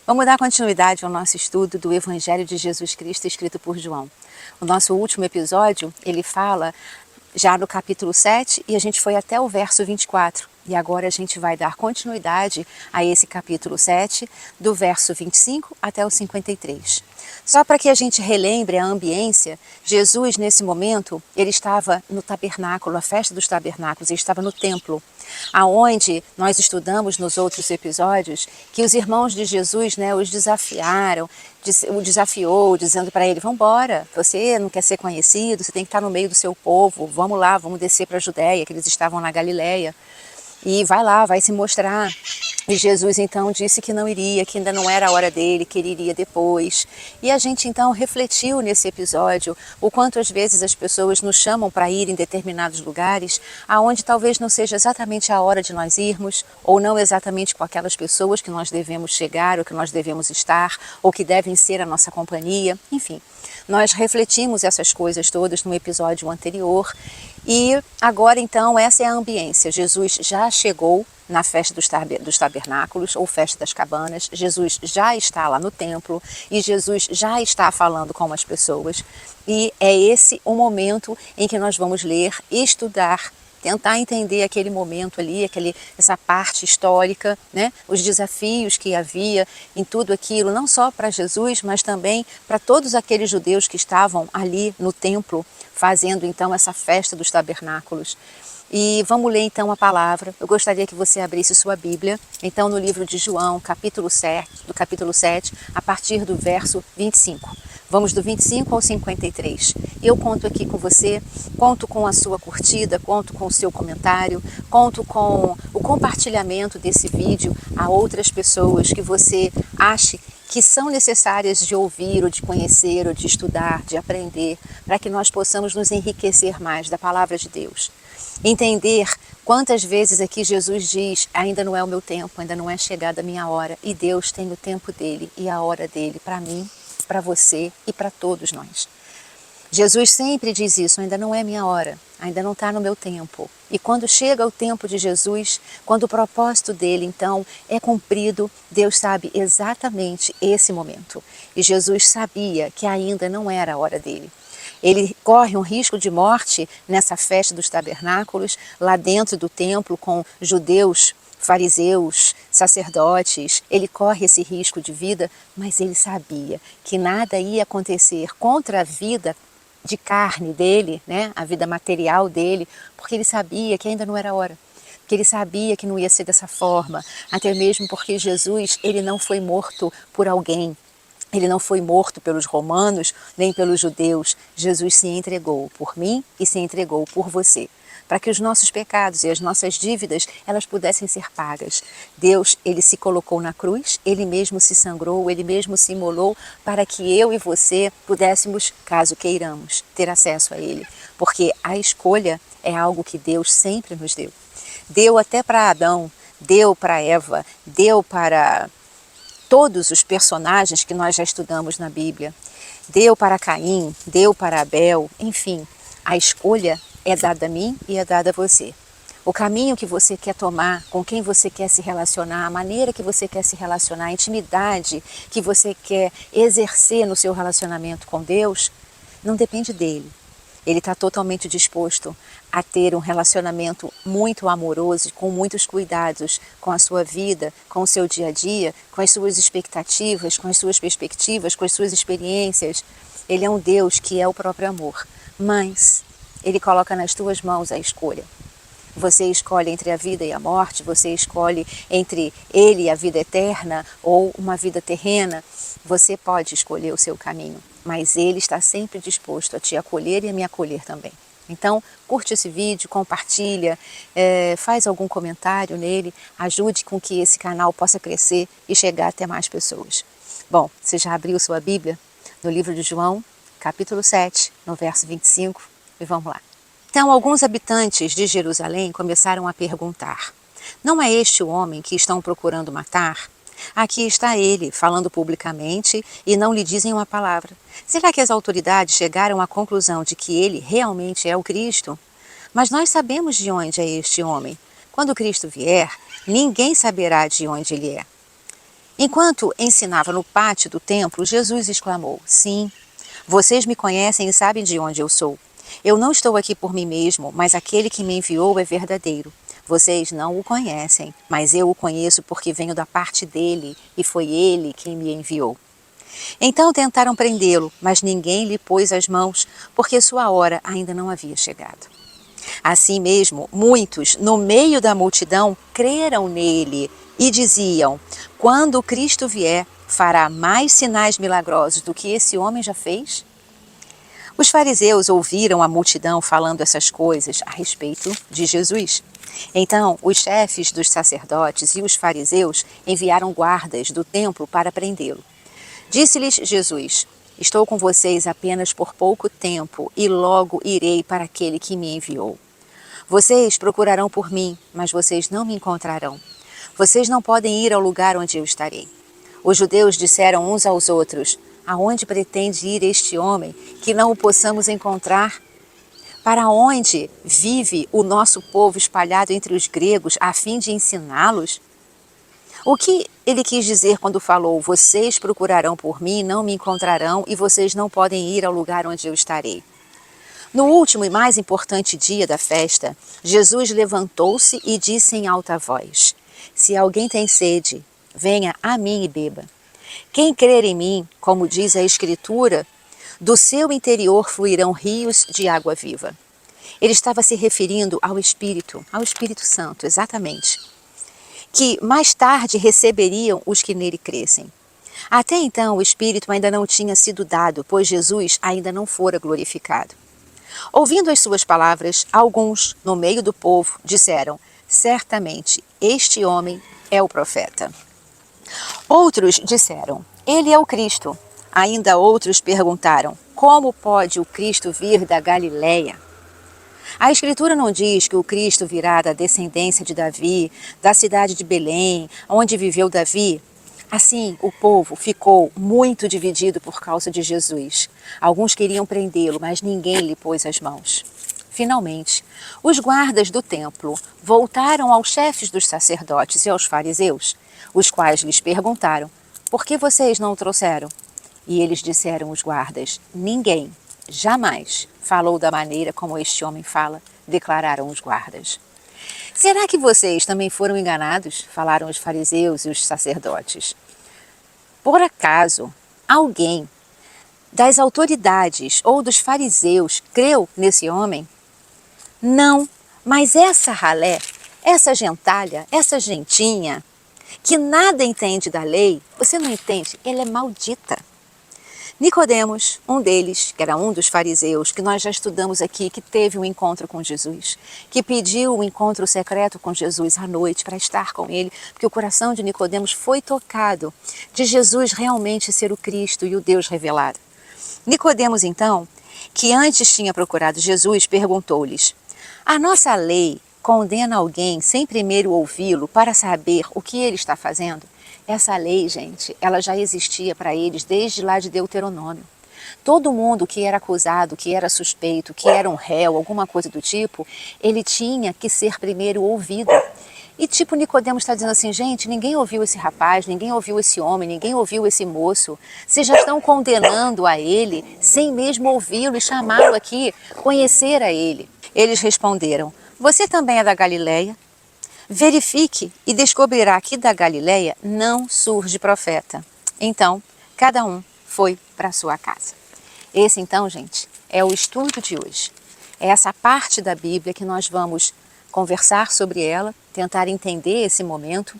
Vamos dar continuidade ao nosso estudo do Evangelho de Jesus Cristo escrito por João. O nosso último episódio, ele fala já no capítulo 7 e a gente foi até o verso 24. E agora a gente vai dar continuidade a esse capítulo 7, do verso 25 até o 53. Só para que a gente relembre a ambiência, Jesus nesse momento, ele estava no tabernáculo, a festa dos tabernáculos, ele estava no templo, aonde nós estudamos nos outros episódios que os irmãos de Jesus, os desafiaram, o desafiou, dizendo para ele, vamos embora, você não quer ser conhecido, você tem que estar no meio do seu povo, vamos lá, vamos descer para a Judéia, que eles estavam na Galileia. E vai lá, vai se mostrar. E Jesus então disse que não iria, que ainda não era a hora dele, que ele iria depois. E a gente então refletiu nesse episódio o quanto às vezes as pessoas nos chamam para ir em determinados lugares, aonde talvez não seja exatamente a hora de nós irmos, ou não exatamente com aquelas pessoas que nós devemos chegar, ou que nós devemos estar, ou que devem ser a nossa companhia, enfim. Nós refletimos essas coisas todas no episódio anterior e agora então essa é a ambiência. Jesus já chegou na festa dos tabernáculos ou festa das cabanas, Jesus já está lá no templo e Jesus já está falando com as pessoas e é esse o momento em que nós vamos ler, estudar, tentar entender aquele momento ali, essa parte histórica, os desafios que havia em tudo aquilo, não só para Jesus, mas também para todos aqueles judeus que estavam ali no templo, fazendo então essa festa dos tabernáculos. E vamos ler então a palavra. Eu gostaria que você abrisse sua Bíblia, então no livro de João, capítulo 7, a partir do verso 25. Vamos do 25 ao 53. Eu conto aqui com você, conto com a sua curtida, conto com o seu comentário, conto com o compartilhamento desse vídeo a outras pessoas que você ache que são necessárias de ouvir, ou de conhecer, ou de estudar, de aprender, para que nós possamos nos enriquecer mais da palavra de Deus. Entender quantas vezes aqui Jesus diz, ainda não é o meu tempo, ainda não é chegada a minha hora, e Deus tem o tempo dele e a hora dele para mim, para você e para todos nós. Jesus sempre diz isso, ainda não é minha hora, ainda não está no meu tempo. E quando chega o tempo de Jesus, quando o propósito dele então é cumprido, Deus sabe exatamente esse momento. E Jesus sabia que ainda não era a hora dele. Ele corre um risco de morte nessa festa dos tabernáculos, lá dentro do templo com judeus, fariseus, sacerdotes, ele corre esse risco de vida, mas ele sabia que nada ia acontecer contra a vida de carne dele, a vida material dele, porque ele sabia que ainda não era a hora, que ele sabia que não ia ser dessa forma, até mesmo porque Jesus, ele não foi morto por alguém, ele não foi morto pelos romanos, nem pelos judeus, Jesus se entregou por mim e se entregou por você, para que os nossos pecados e as nossas dívidas, elas pudessem ser pagas. Deus, ele se colocou na cruz, ele mesmo se sangrou, ele mesmo se imolou, para que eu e você pudéssemos, caso queiramos, ter acesso a ele. Porque a escolha é algo que Deus sempre nos deu. Deu até para Adão, deu para Eva, deu para todos os personagens que nós já estudamos na Bíblia. Deu para Caim, deu para Abel, enfim, a escolha é dada a mim e é dada a você. O caminho que você quer tomar, com quem você quer se relacionar, a maneira que você quer se relacionar, a intimidade que você quer exercer no seu relacionamento com Deus, não depende dele. Ele está totalmente disposto a ter um relacionamento muito amoroso, com muitos cuidados com a sua vida, com o seu dia a dia, com as suas expectativas, com as suas perspectivas, com as suas experiências. Ele é um Deus que é o próprio amor, mas ele coloca nas tuas mãos a escolha. Você escolhe entre a vida e a morte, você escolhe entre ele e a vida eterna ou uma vida terrena. Você pode escolher o seu caminho, mas ele está sempre disposto a te acolher e a me acolher também. Então, curte esse vídeo, compartilha, faz algum comentário nele, ajude com que esse canal possa crescer e chegar até mais pessoas. Bom, você já abriu sua Bíblia no livro de João, capítulo 7, no verso 25, e vamos lá. Então, alguns habitantes de Jerusalém começaram a perguntar, não é este o homem que estão procurando matar? Aqui está ele, falando publicamente, e não lhe dizem uma palavra. Será que as autoridades chegaram à conclusão de que ele realmente é o Cristo? Mas nós sabemos de onde é este homem. Quando Cristo vier, ninguém saberá de onde ele é. Enquanto ensinava no pátio do templo, Jesus exclamou: Sim, vocês me conhecem e sabem de onde eu sou. Eu não estou aqui por mim mesmo, mas aquele que me enviou é verdadeiro. Vocês não o conhecem, mas eu o conheço porque venho da parte dele e foi ele quem me enviou. Então tentaram prendê-lo, mas ninguém lhe pôs as mãos, porque sua hora ainda não havia chegado. Assim mesmo, muitos, no meio da multidão, creram nele e diziam: quando o Cristo vier, fará mais sinais milagrosos do que esse homem já fez? Os fariseus ouviram a multidão falando essas coisas a respeito de Jesus. Então, os chefes dos sacerdotes e os fariseus enviaram guardas do templo para prendê-lo. Disse-lhes Jesus: estou com vocês apenas por pouco tempo e logo irei para aquele que me enviou. Vocês procurarão por mim, mas vocês não me encontrarão. Vocês não podem ir ao lugar onde eu estarei. Os judeus disseram uns aos outros: aonde pretende ir este homem que não o possamos encontrar? Para onde vive o nosso povo espalhado entre os gregos a fim de ensiná-los? O que ele quis dizer quando falou: vocês procurarão por mim e não me encontrarão, e vocês não podem ir ao lugar onde eu estarei? No último e mais importante dia da festa, Jesus levantou-se e disse em alta voz: se alguém tem sede, venha a mim e beba. Quem crer em mim, como diz a Escritura, do seu interior fluirão rios de água viva. Ele estava se referindo ao Espírito Santo, exatamente, que mais tarde receberiam os que nele crescem. Até então o Espírito ainda não tinha sido dado, pois Jesus ainda não fora glorificado. Ouvindo as suas palavras, alguns, no meio do povo, disseram: certamente, este homem é o profeta. Outros disseram: ele é o Cristo. Ainda outros perguntaram: como pode o Cristo vir da Galileia? A Escritura não diz que o Cristo virá da descendência de Davi, da cidade de Belém, onde viveu Davi? Assim, o povo ficou muito dividido por causa de Jesus. Alguns queriam prendê-lo, mas ninguém lhe pôs as mãos. Finalmente, os guardas do templo voltaram aos chefes dos sacerdotes e aos fariseus, os quais lhes perguntaram: por que vocês não o trouxeram? E eles disseram, os guardas: ninguém, jamais, falou da maneira como este homem fala, declararam os guardas. Será que vocês também foram enganados? Falaram os fariseus e os sacerdotes. Por acaso, alguém das autoridades ou dos fariseus creu nesse homem? Não, mas essa ralé, essa gentalha, essa gentinha, que nada entende da lei, você não entende, ela é maldita. Nicodemos, um deles, que era um dos fariseus, que nós já estudamos aqui, que teve um encontro com Jesus, que pediu um encontro secreto com Jesus à noite para estar com ele, porque o coração de Nicodemos foi tocado de Jesus realmente ser o Cristo e o Deus revelado. Nicodemos, então, que antes tinha procurado Jesus, perguntou-lhes: a nossa lei condena alguém sem primeiro ouvi-lo para saber o que ele está fazendo? Essa lei, gente, ela já existia para eles desde lá de Deuteronômio. Todo mundo que era acusado, que era suspeito, que era um réu, alguma coisa do tipo, ele tinha que ser primeiro ouvido. E tipo, Nicodemos está dizendo assim: gente, ninguém ouviu esse rapaz, ninguém ouviu esse homem, ninguém ouviu esse moço. Vocês já estão condenando a ele sem mesmo ouvi-lo e chamá-lo aqui, conhecer a ele. Eles responderam: você também é da Galileia? Verifique e descobrirá que da Galileia não surge profeta. Então, cada um foi para sua casa. Esse então, gente, é o estudo de hoje. É essa parte da Bíblia que nós vamos conversar sobre ela, tentar entender esse momento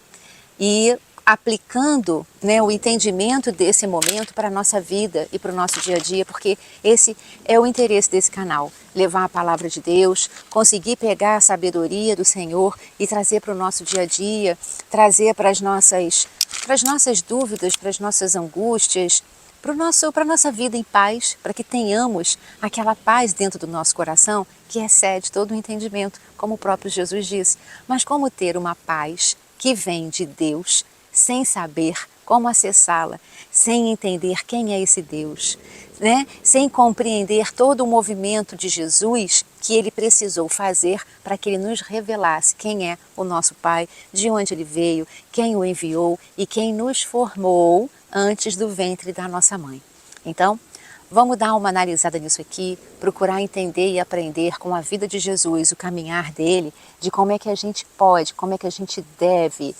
e aplicando, o entendimento desse momento para a nossa vida e para o nosso dia a dia, porque esse é o interesse desse canal, levar a palavra de Deus, conseguir pegar a sabedoria do Senhor e trazer para o nosso dia a dia, trazer para as nossas dúvidas, para as nossas angústias, para a nossa vida em paz, para que tenhamos aquela paz dentro do nosso coração que excede todo o entendimento, como o próprio Jesus disse. Mas como ter uma paz que vem de Deus sem saber como acessá-la, sem entender quem é esse Deus, né? Sem compreender todo o movimento de Jesus que ele precisou fazer para que ele nos revelasse quem é o nosso Pai, de onde ele veio, quem o enviou e quem nos formou antes do ventre da nossa mãe. Então, vamos dar uma analisada nisso aqui, procurar entender e aprender com a vida de Jesus, o caminhar dele, de como é que a gente pode, como é que a gente deve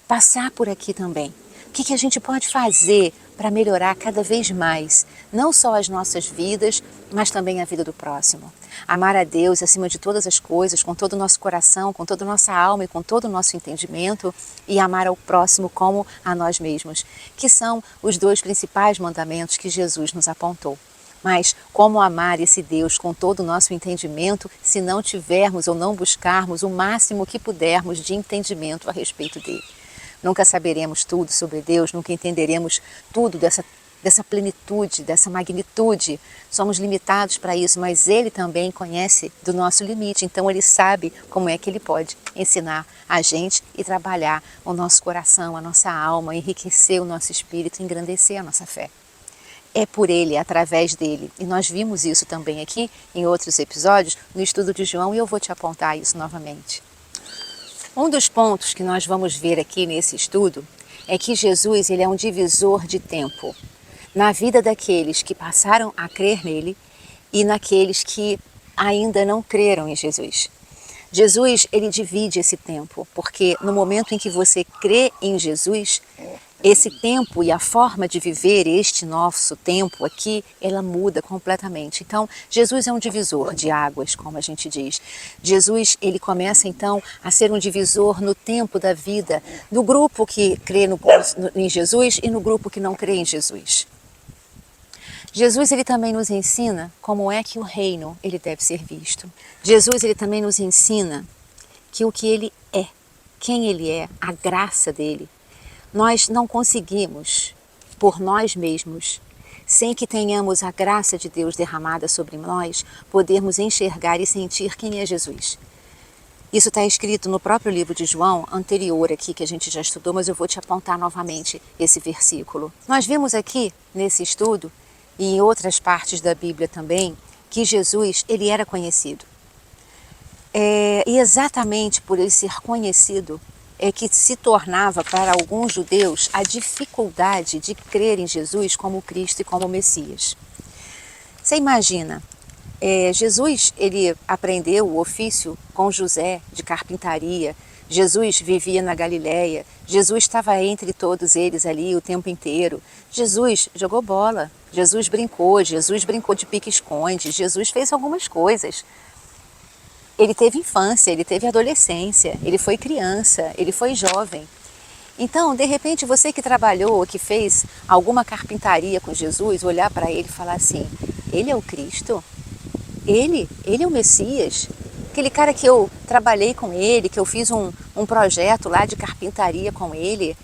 passar por aqui também. O que a gente pode fazer para melhorar cada vez mais, não só as nossas vidas, mas também a vida do próximo. Amar a Deus acima de todas as coisas, com todo o nosso coração, com toda a nossa alma e com todo o nosso entendimento, e amar ao próximo como a nós mesmos, que são os dois principais mandamentos que Jesus nos apontou. Mas como amar esse Deus com todo o nosso entendimento se não tivermos ou não buscarmos o máximo que pudermos de entendimento a respeito dele? Nunca saberemos tudo sobre Deus, nunca entenderemos tudo dessa plenitude, dessa magnitude. Somos limitados para isso, mas Ele também conhece do nosso limite, então Ele sabe como é que Ele pode ensinar a gente e trabalhar o nosso coração, a nossa alma, enriquecer o nosso espírito, engrandecer a nossa fé. É por Ele, é através dele. E nós vimos isso também aqui em outros episódios, no estudo de João, e eu vou te apontar isso novamente. Um dos pontos que nós vamos ver aqui nesse estudo é que Jesus ele é um divisor de tempo na vida daqueles que passaram a crer nele e naqueles que ainda não creram em Jesus. Jesus ele divide esse tempo, porque no momento em que você crê em Jesus, esse tempo e a forma de viver este nosso tempo aqui, ela muda completamente. Então, Jesus é um divisor de águas, como a gente diz. Jesus, ele começa então a ser um divisor no tempo da vida, do grupo que crê em Jesus e no grupo que não crê em Jesus. Jesus, ele também nos ensina como é que o reino, ele deve ser visto. Jesus, ele também nos ensina que o que ele é, quem ele é, a graça dele, nós não conseguimos, por nós mesmos, sem que tenhamos a graça de Deus derramada sobre nós, podermos enxergar e sentir quem é Jesus. Isso está escrito no próprio livro de João, anterior aqui, que a gente já estudou, mas eu vou te apontar novamente esse versículo. Nós vimos aqui, nesse estudo, e em outras partes da Bíblia também, que Jesus, ele era conhecido. E exatamente por ele ser conhecido, é que se tornava para alguns judeus a dificuldade de crer em Jesus como Cristo e como Messias. Você imagina, Jesus ele aprendeu o ofício com José de carpintaria, Jesus vivia na Galileia, Jesus estava entre todos eles ali o tempo inteiro, Jesus jogou bola, Jesus brincou de pique-esconde, Jesus fez algumas coisas. Ele teve infância, ele teve adolescência, ele foi criança, ele foi jovem. Então, de repente, você que trabalhou ou que fez alguma carpintaria com Jesus, olhar para ele e falar assim, ele é o Cristo? Ele é o Messias? Aquele cara que eu trabalhei com ele, que eu fiz um projeto lá de carpintaria com ele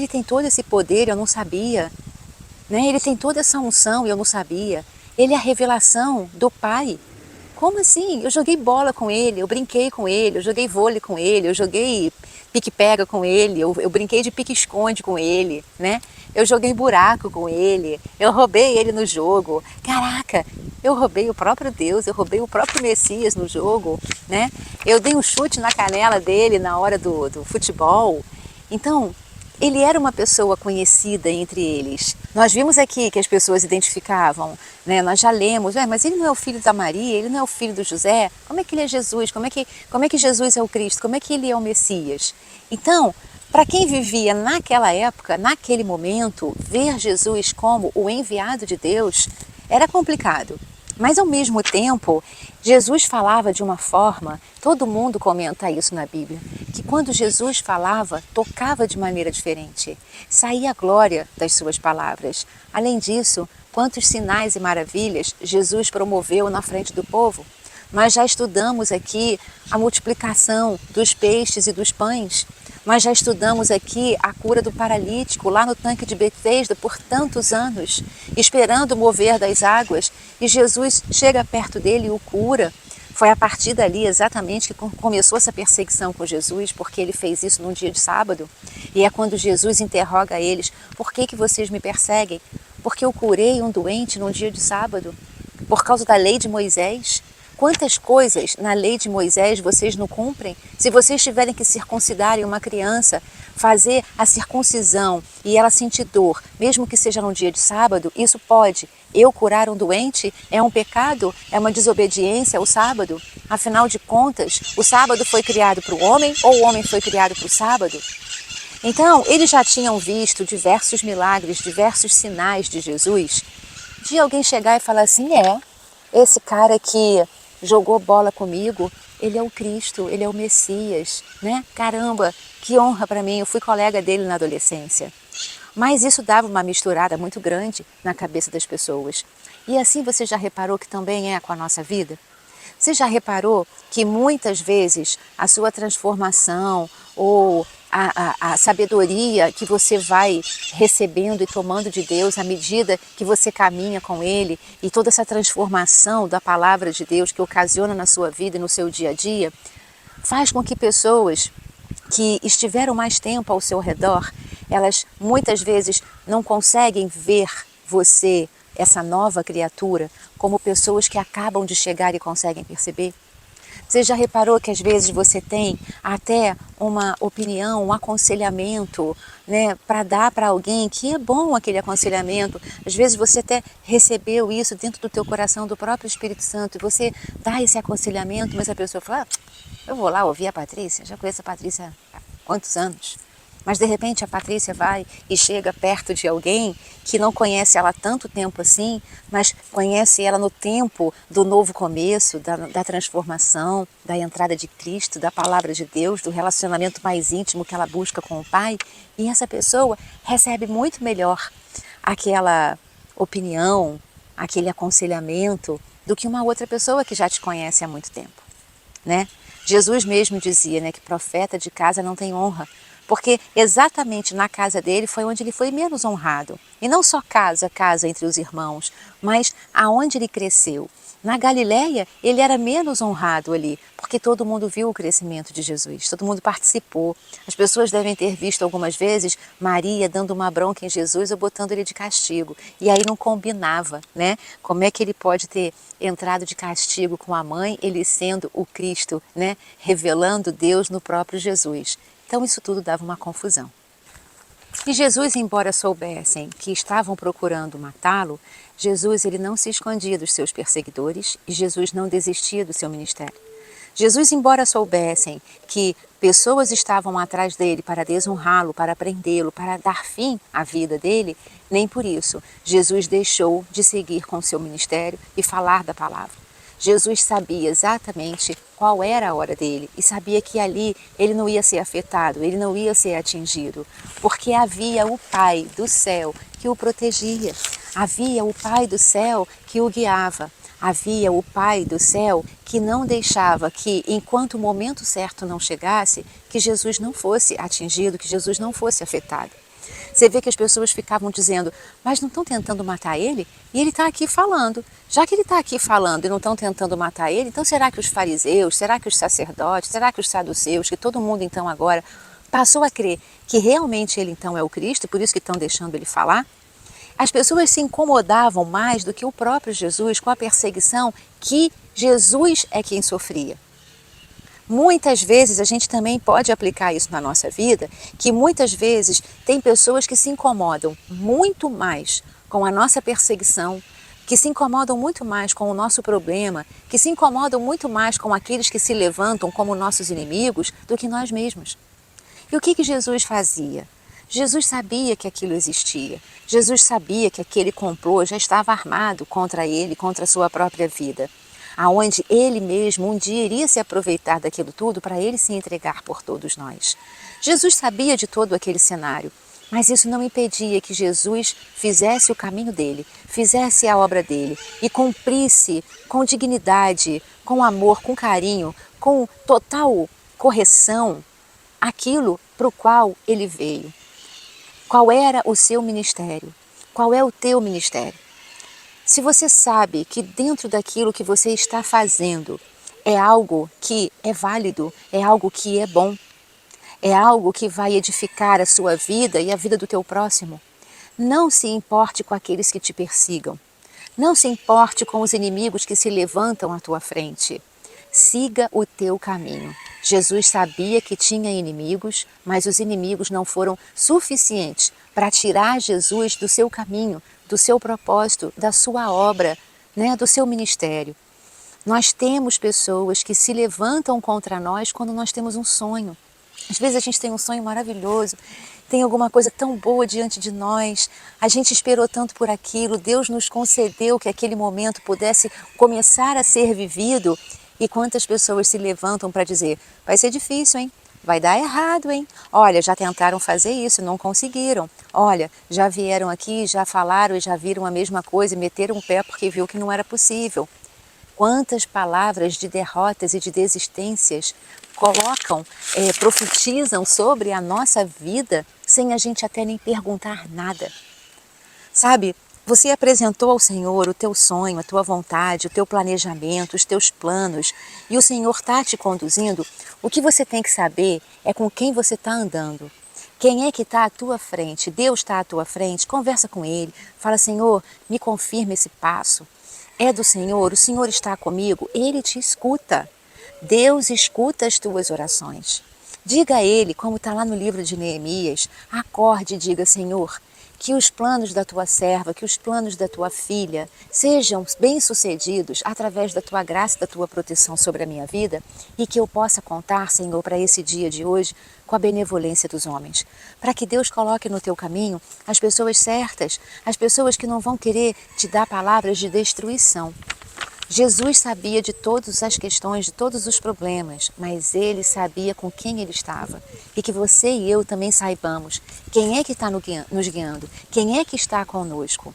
tem todo esse poder, eu não sabia. Né? Ele tem toda essa unção e eu não sabia. Ele é a revelação do Pai. Como assim? Eu joguei bola com ele, eu brinquei com ele, eu joguei vôlei com ele, eu joguei pique-pega com ele, eu brinquei de pique-esconde com ele, né? Eu joguei buraco com ele, eu roubei ele no jogo. Caraca, eu roubei o próprio Deus, eu roubei o próprio Messias no jogo, né? Eu dei um chute na canela dele na hora do futebol. Então, ele era uma pessoa conhecida entre eles. Nós vimos aqui que as pessoas identificavam, né? Nós já lemos, mas ele não é o filho da Maria, ele não é o filho do José, como é que ele é Jesus? Como é que Jesus é o Cristo? Como é que ele é o Messias? Então, para quem vivia naquela época, naquele momento, ver Jesus como o enviado de Deus era complicado. Mas ao mesmo tempo, Jesus falava de uma forma, todo mundo comenta isso na Bíblia, que quando Jesus falava, tocava de maneira diferente. Saía a glória das suas palavras. Além disso, quantos sinais e maravilhas Jesus promoveu na frente do povo. Nós já estudamos aqui a multiplicação dos peixes e dos pães. Nós já estudamos aqui a cura do paralítico lá no tanque de Betesda por tantos anos, esperando o mover das águas, e Jesus chega perto dele e o cura. Foi a partir dali exatamente que começou essa perseguição com Jesus, porque ele fez isso num dia de sábado. E é quando Jesus interroga eles: por que vocês me perseguem? Porque eu curei um doente num dia de sábado, por causa da lei de Moisés. Quantas coisas na lei de Moisés vocês não cumprem? Se vocês tiverem que circuncidar uma criança, fazer a circuncisão e ela sentir dor, mesmo que seja num dia de sábado, isso pode. Eu curar um doente é um pecado? É uma desobediência ao sábado? Afinal de contas, o sábado foi criado para o homem ou o homem foi criado para o sábado? Então, eles já tinham visto diversos milagres, diversos sinais de Jesus, de alguém chegar e falar assim: esse cara que jogou bola comigo, ele é o Cristo, ele é o Messias, né? Caramba, que honra para mim, eu fui colega dele na adolescência. Mas isso dava uma misturada muito grande na cabeça das pessoas. E assim você já reparou que também é com a nossa vida? Você já reparou que muitas vezes a sua transformação ou a sabedoria que você vai recebendo e tomando de Deus à medida que você caminha com Ele e toda essa transformação da palavra de Deus que ocasiona na sua vida e no seu dia a dia, faz com que pessoas que estiveram mais tempo ao seu redor, elas muitas vezes não conseguem ver você, essa nova criatura, como pessoas que acabam de chegar e conseguem perceber? Você já reparou que às vezes você tem até uma opinião, um aconselhamento, né, para dar para alguém que é bom aquele aconselhamento? Às vezes você até recebeu isso dentro do teu coração, do próprio Espírito Santo, e você dá esse aconselhamento, mas a pessoa fala: eu vou lá ouvir a Patrícia, já conheço a Patrícia há quantos anos? Mas de repente a Patrícia vai e chega perto de alguém que não conhece ela há tanto tempo assim, mas conhece ela no tempo do novo começo, da transformação, da entrada de Cristo, da palavra de Deus, do relacionamento mais íntimo que ela busca com o Pai. E essa pessoa recebe muito melhor aquela opinião, aquele aconselhamento do que uma outra pessoa que já te conhece há muito tempo, né? Jesus mesmo dizia, né, que profeta de casa não tem honra, porque exatamente na casa dele foi onde ele foi menos honrado. E não só casa entre os irmãos, mas aonde ele cresceu. Na Galileia, ele era menos honrado ali, porque todo mundo viu o crescimento de Jesus, todo mundo participou. As pessoas devem ter visto algumas vezes Maria dando uma bronca em Jesus ou botando ele de castigo. E aí não combinava, né? Como é que ele pode ter entrado de castigo com a mãe, ele sendo o Cristo, né? Revelando Deus no próprio Jesus. Então isso tudo dava uma confusão. E Jesus, embora soubessem que estavam procurando matá-lo, Jesus ele não se escondia dos seus perseguidores e Jesus não desistia do seu ministério. Jesus, embora soubessem que pessoas estavam atrás dele para desonrá-lo, para prendê-lo, para dar fim à vida dele, nem por isso Jesus deixou de seguir com o seu ministério e falar da palavra. Jesus sabia exatamente qual era a hora dele e sabia que ali ele não ia ser afetado, ele não ia ser atingido, porque havia o Pai do céu que o protegia, havia o Pai do céu que o guiava, havia o Pai do céu que não deixava que, enquanto o momento certo não chegasse, que Jesus não fosse atingido, que Jesus não fosse afetado. Você vê que as pessoas ficavam dizendo: mas não estão tentando matar ele? E ele está aqui falando. Já que ele está aqui falando e não estão tentando matar ele, então será que os fariseus, será que os sacerdotes, será que os saduceus, que todo mundo então agora passou a crer que realmente ele então é o Cristo, por isso que estão deixando ele falar? As pessoas se incomodavam mais do que o próprio Jesus com a perseguição que Jesus é quem sofria. Muitas vezes a gente também pode aplicar isso na nossa vida, que muitas vezes tem pessoas que se incomodam muito mais com a nossa perseguição, que se incomodam muito mais com o nosso problema, que se incomodam muito mais com aqueles que se levantam como nossos inimigos do que nós mesmos. E o que Jesus fazia? Jesus sabia que aquilo existia. Jesus sabia que aquele complô já estava armado contra ele, contra a sua própria vida, aonde ele mesmo um dia iria se aproveitar daquilo tudo para ele se entregar por todos nós. Jesus sabia de todo aquele cenário, mas isso não impedia que Jesus fizesse o caminho dele, fizesse a obra dele e cumprisse com dignidade, com amor, com carinho, com total correção aquilo para o qual ele veio. Qual era o seu ministério? Qual é o teu ministério? Se você sabe que dentro daquilo que você está fazendo é algo que é válido, é algo que é bom, é algo que vai edificar a sua vida e a vida do teu próximo. Não se importe com aqueles que te persigam. Não se importe com os inimigos que se levantam à tua frente. Siga o teu caminho. Jesus sabia que tinha inimigos, mas os inimigos não foram suficientes para tirar Jesus do seu caminho, do seu propósito, da sua obra, né, do seu ministério. Nós temos pessoas que se levantam contra nós quando nós temos um sonho. Às vezes a gente tem um sonho maravilhoso, tem alguma coisa tão boa diante de nós, a gente esperou tanto por aquilo, Deus nos concedeu que aquele momento pudesse começar a ser vivido. E quantas pessoas se levantam para dizer, vai ser difícil, hein? Vai dar errado, hein? Olha, já tentaram fazer isso, não conseguiram. Olha, já vieram aqui, já falaram e já viram a mesma coisa e meteram o pé porque viu que não era possível. Quantas palavras de derrotas e de desistências colocam, profetizam sobre a nossa vida sem a gente até nem perguntar nada. Sabe, você apresentou ao Senhor o teu sonho, a tua vontade, o teu planejamento, os teus planos e o Senhor está te conduzindo. O que você tem que saber é com quem você está andando. Quem é que está à tua frente? Deus está à tua frente? Conversa com Ele. Fala, Senhor, me confirma esse passo. É do Senhor, o Senhor está comigo, Ele te escuta. Deus escuta as tuas orações. Diga a Ele, como está lá no livro de Neemias, acorde e diga, Senhor, que os planos da tua serva, que os planos da tua filha sejam bem-sucedidos através da tua graça e da tua proteção sobre a minha vida e que eu possa contar, Senhor, para esse dia de hoje com a benevolência dos homens. Para que Deus coloque no teu caminho as pessoas certas, as pessoas que não vão querer te dar palavras de destruição. Jesus sabia de todas as questões, de todos os problemas, mas Ele sabia com quem Ele estava. E que você e eu também saibamos quem é que está nos guiando, quem é que está conosco.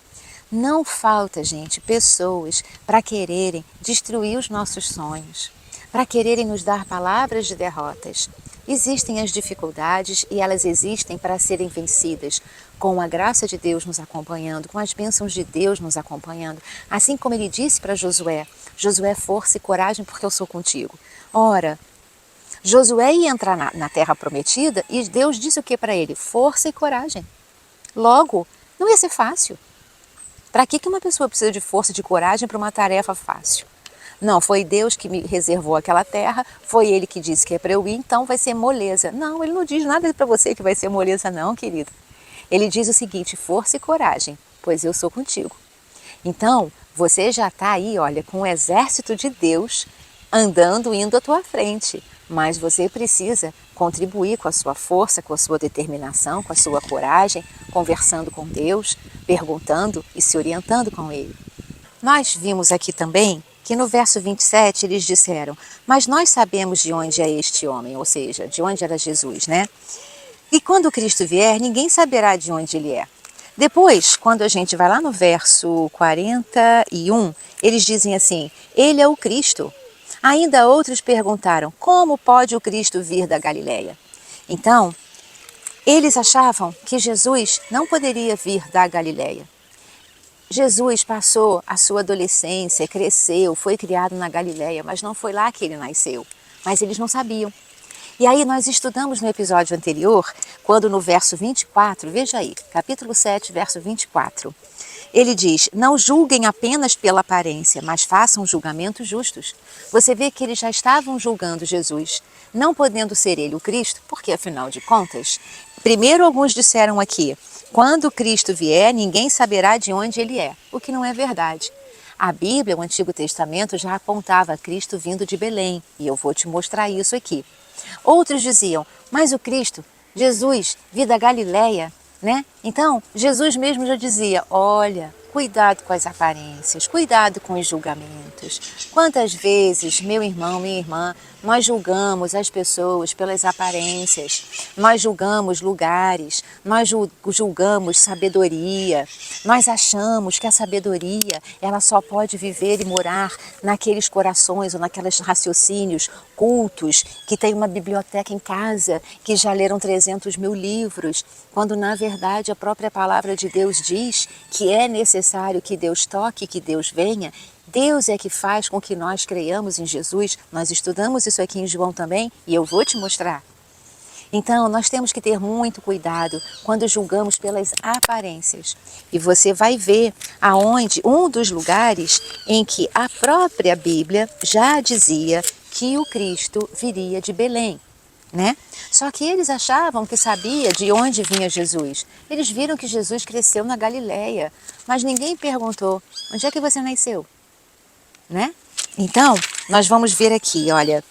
Não falta, gente, pessoas para quererem destruir os nossos sonhos, para quererem nos dar palavras de derrotas. Existem as dificuldades e elas existem para serem vencidas, com a graça de Deus nos acompanhando, com as bênçãos de Deus nos acompanhando. Assim como ele disse para Josué, Josué, força e coragem porque eu sou contigo. Ora, Josué ia entrar na terra prometida e Deus disse o que para ele? Força e coragem. Logo, não ia ser fácil. Para que uma pessoa precisa de força e de coragem para uma tarefa fácil? Não, foi Deus que me reservou aquela terra, foi Ele que disse que é para eu ir, então vai ser moleza. Não, Ele não diz nada para você que vai ser moleza não, querido. Ele diz o seguinte, força e coragem, pois eu sou contigo. Então, você já está aí, olha, com o exército de Deus andando, indo à tua frente. Mas você precisa contribuir com a sua força, com a sua determinação, com a sua coragem, conversando com Deus, perguntando e se orientando com Ele. Nós vimos aqui também que no verso 27 eles disseram, mas nós sabemos de onde é este homem, ou seja, de onde era Jesus, né? E quando Cristo vier, ninguém saberá de onde ele é. Depois, quando a gente vai lá no verso 41, eles dizem assim, ele é o Cristo. Ainda outros perguntaram, como pode o Cristo vir da Galileia? Então, eles achavam que Jesus não poderia vir da Galileia. Jesus passou a sua adolescência, cresceu, foi criado na Galileia, mas não foi lá que ele nasceu. Mas eles não sabiam. E aí nós estudamos no episódio anterior, quando no verso 24, veja aí, capítulo 7, verso 24, ele diz, não julguem apenas pela aparência, mas façam julgamentos justos. Você vê que eles já estavam julgando Jesus, não podendo ser ele o Cristo, porque afinal de contas, primeiro alguns disseram aqui, quando Cristo vier, ninguém saberá de onde ele é, o que não é verdade. A Bíblia, o Antigo Testamento, já apontava Cristo vindo de Belém, e eu vou te mostrar isso aqui. Outros diziam, mas o Cristo, Jesus, vir da Galileia, né? Então, Jesus mesmo já dizia, olha, cuidado com as aparências, cuidado com os julgamentos. Quantas vezes, meu irmão, minha irmã, nós julgamos as pessoas pelas aparências, nós julgamos lugares, nós julgamos sabedoria, nós achamos que a sabedoria ela só pode viver e morar naqueles corações ou naqueles raciocínios cultos que tem uma biblioteca em casa, que já leram 300 mil livros, quando na verdade a própria palavra de Deus diz que é necessário que Deus toque, que Deus venha Deus é que faz com que nós creiamos em Jesus. Nós estudamos isso aqui em João também e eu vou te mostrar. Então, nós temos que ter muito cuidado quando julgamos pelas aparências. E você vai ver aonde um dos lugares em que a própria Bíblia já dizia que o Cristo viria de Belém, né? Só que eles achavam que sabia de onde vinha Jesus. Eles viram que Jesus cresceu na Galileia, mas ninguém perguntou: onde é que você nasceu? Né? Então, nós vamos ver aqui, olha,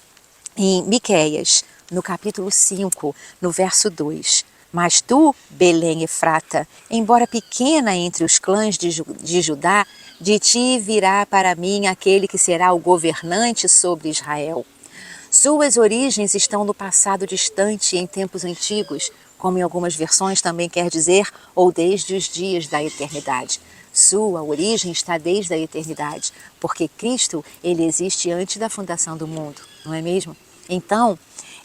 em Miqueias, no capítulo 5, no verso 2. Mas tu, Belém Efrata, embora pequena entre os clãs de Judá, de ti virá para mim aquele que será o governante sobre Israel. Suas origens estão no passado distante, em tempos antigos, como em algumas versões também quer dizer, ou desde os dias da eternidade. Sua origem está desde a eternidade, porque Cristo, ele existe antes da fundação do mundo, não é mesmo? Então,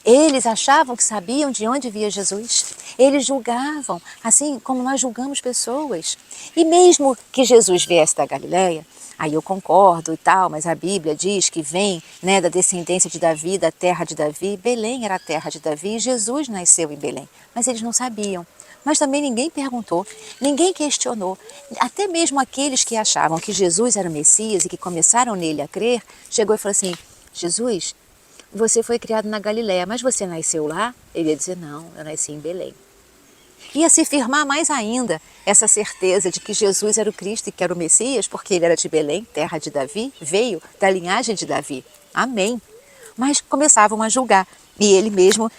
eles achavam que sabiam de onde via Jesus. Eles julgavam, assim como nós julgamos pessoas. E mesmo que Jesus viesse da Galileia, aí eu concordo e tal, mas a Bíblia diz que vem, né, da descendência de Davi, da terra de Davi. Belém era a terra de Davi e Jesus nasceu em Belém. Mas eles não sabiam. Mas também ninguém perguntou, ninguém questionou. Até mesmo aqueles que achavam que Jesus era o Messias e que começaram nele a crer, chegou e falou assim: Jesus, você foi criado na Galileia, mas você nasceu lá? Ele ia dizer: não, eu nasci em Belém. Ia se firmar mais ainda essa certeza de que Jesus era o Cristo e que era o Messias, porque ele era de Belém, terra de Davi, veio da linhagem de Davi. Amém. Mas começavam a julgar. E ele mesmo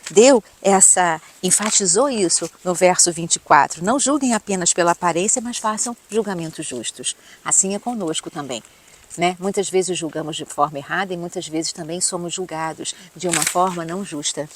enfatizou isso no verso 24. Não julguem apenas pela aparência, mas façam julgamentos justos. Assim é conosco também. Né? Muitas vezes julgamos de forma errada e muitas vezes também somos julgados de uma forma não justa.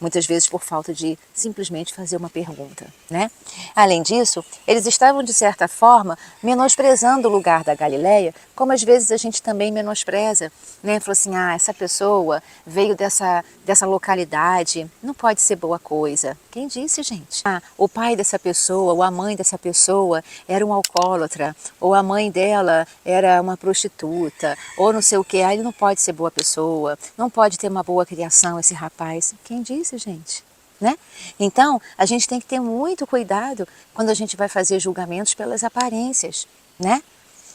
Muitas vezes por falta de simplesmente fazer uma pergunta, né? Além disso, eles estavam de certa forma menosprezando o lugar da Galileia, como às vezes a gente também menospreza, né? Falou assim: ah, essa pessoa veio dessa localidade, não pode ser boa coisa. Quem disse, gente? Ah, o pai dessa pessoa, ou a mãe dessa pessoa era um alcoólatra, ou a mãe dela era uma prostituta, ou não sei o que, ele não pode ser boa pessoa, não pode ter uma boa criação esse rapaz. Quem disse, gente? Né? Então, a gente tem que ter muito cuidado quando a gente vai fazer julgamentos pelas aparências, né?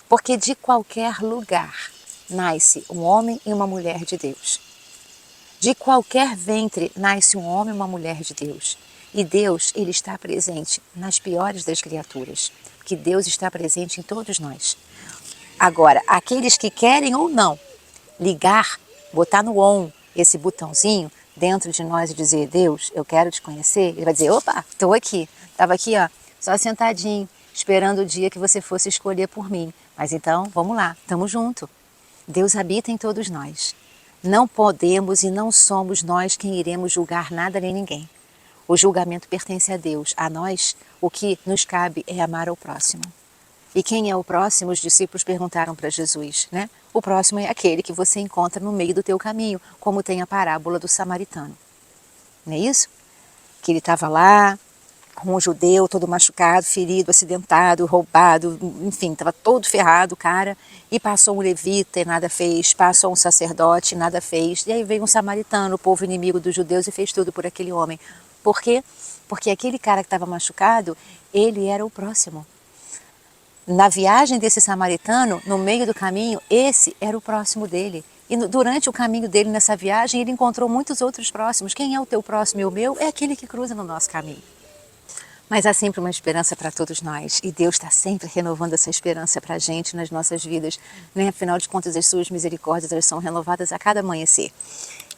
Porque de qualquer lugar nasce um homem e uma mulher de Deus. De qualquer ventre nasce um homem e uma mulher de Deus. E Deus, ele está presente nas piores das criaturas, porque Deus está presente em todos nós. Agora, aqueles que querem ou não ligar, botar no on esse botãozinho dentro de nós e dizer: Deus, eu quero te conhecer, ele vai dizer: opa, estou aqui, estava aqui, ó, só sentadinho, esperando o dia que você fosse escolher por mim. Mas então, vamos lá, estamos juntos. Deus habita em todos nós. Não podemos e não somos nós quem iremos julgar nada nem ninguém. O julgamento pertence a Deus. A nós, o que nos cabe é amar ao próximo. E quem é o próximo? Os discípulos perguntaram para Jesus, né? O próximo é aquele que você encontra no meio do teu caminho, como tem a parábola do samaritano. Não é isso? Que ele estava lá, com um judeu todo machucado, ferido, acidentado, roubado, enfim, estava todo ferrado o cara, e passou um levita e nada fez, passou um sacerdote e nada fez, e aí veio um samaritano, o povo inimigo dos judeus, e fez tudo por aquele homem. Por quê? Porque aquele cara que estava machucado, ele era o próximo. Na viagem desse samaritano, no meio do caminho, esse era o próximo dele. E durante o caminho dele nessa viagem, ele encontrou muitos outros próximos. Quem é o teu próximo e o meu? É aquele que cruza no nosso caminho. Mas há sempre uma esperança para todos nós. E Deus está sempre renovando essa esperança para a gente nas nossas vidas. Né? Afinal de contas, as suas misericórdias elas são renovadas a cada amanhecer.